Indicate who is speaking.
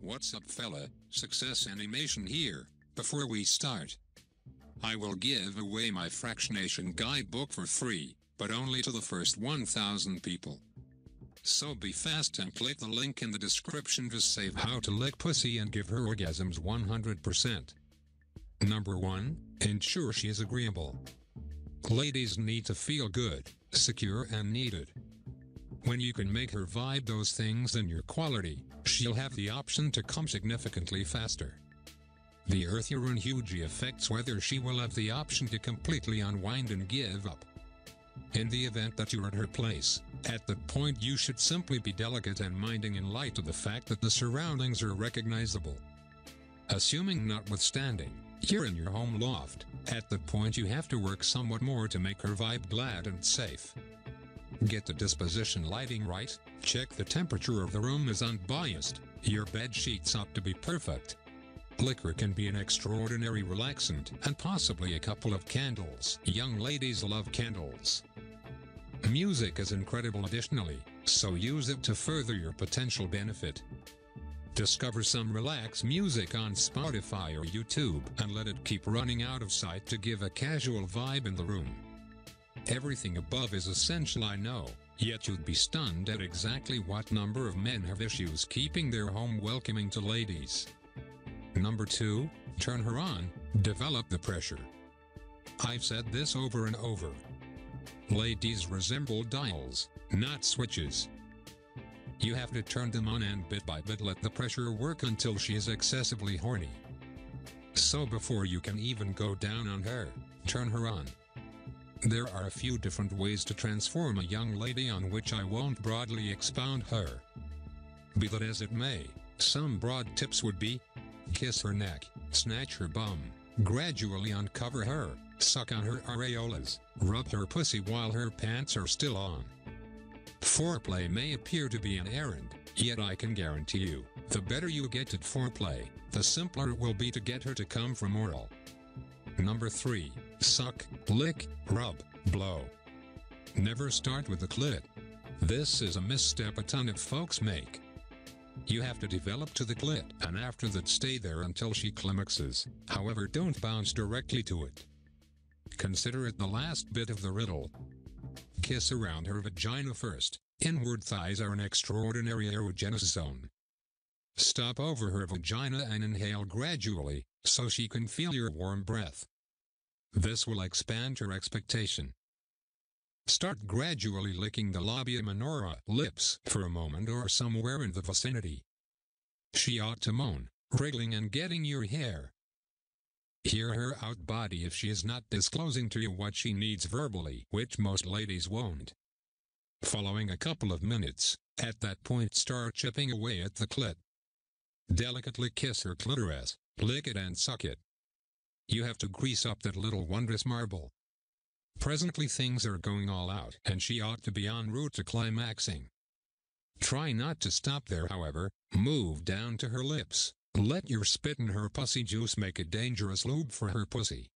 Speaker 1: What's up fella, Success Animation here. Before we start, I will give away my fractionation guidebook for free, but only to the first 1,000 people. So be fast and click the link in the description to save how to lick pussy and give her orgasms 100%. Number 1. Ensure she is agreeable. Ladies need to feel good, secure and needed. When you can make her vibe those things in your quality, she'll have the option to come significantly faster. The earthier and hugy affects whether she will have the option to completely unwind and give up. In the event that you're at her place, at that point you should simply be delicate and minding in light of the fact that the surroundings are recognizable. Assuming notwithstanding, you're in your home loft, at that point you have to work somewhat more to make her vibe glad and safe. Get the disposition lighting right, check the temperature of the room is unbiased, your bed sheets ought to be perfect. Liquor can be an extraordinary relaxant, and possibly a couple of candles. Young ladies love candles. Music is incredible additionally, so use it to further your potential benefit. Discover some relax music on Spotify or YouTube and let it keep running out of sight to give a casual vibe in the room. Everything above is essential, I know, yet you'd be stunned at exactly what number of men have issues keeping their home welcoming to ladies. Number 2. Turn her on, develop the pressure. I've said this over and over. Ladies resemble dials, not switches. You have to turn them on and bit by bit let the pressure work until she is excessively horny. So before you can even go down on her, turn her on. There are a few different ways to transform a young lady on which I won't broadly expound her. Be that as it may, some broad tips would be: kiss her neck, snatch her bum, gradually uncover her, suck on her areolas, rub her pussy while her pants are still on. Foreplay may appear to be an errand, yet I can guarantee you, the better you get at foreplay, the simpler it will be to get her to come from oral. Number 3. Suck, lick, rub, blow. Never start with the clit. This is a misstep a ton of folks make. You have to develop to the clit, and after that stay there until she climaxes. However, don't bounce directly to it. Consider it the last bit of the riddle. Kiss around her vagina first. Inward thighs are an extraordinary erogenous zone. Stop over her vagina and inhale gradually, so she can feel your warm breath. This will expand her expectation. Start gradually licking the labia minora lips for a moment or somewhere in the vicinity. She ought to moan, wriggling and getting your hair. Hear her out body if she is not disclosing to you what she needs verbally, which most ladies won't. Following a couple of minutes, at that point start chipping away at the clit. Delicately kiss her clitoris, lick it and suck it. You have to grease up that little wondrous marble. Presently things are going all out, and she ought to be en route to climaxing. Try not to stop there, however. Move down to her lips. Let your spit and her pussy juice make a dangerous lube for her pussy.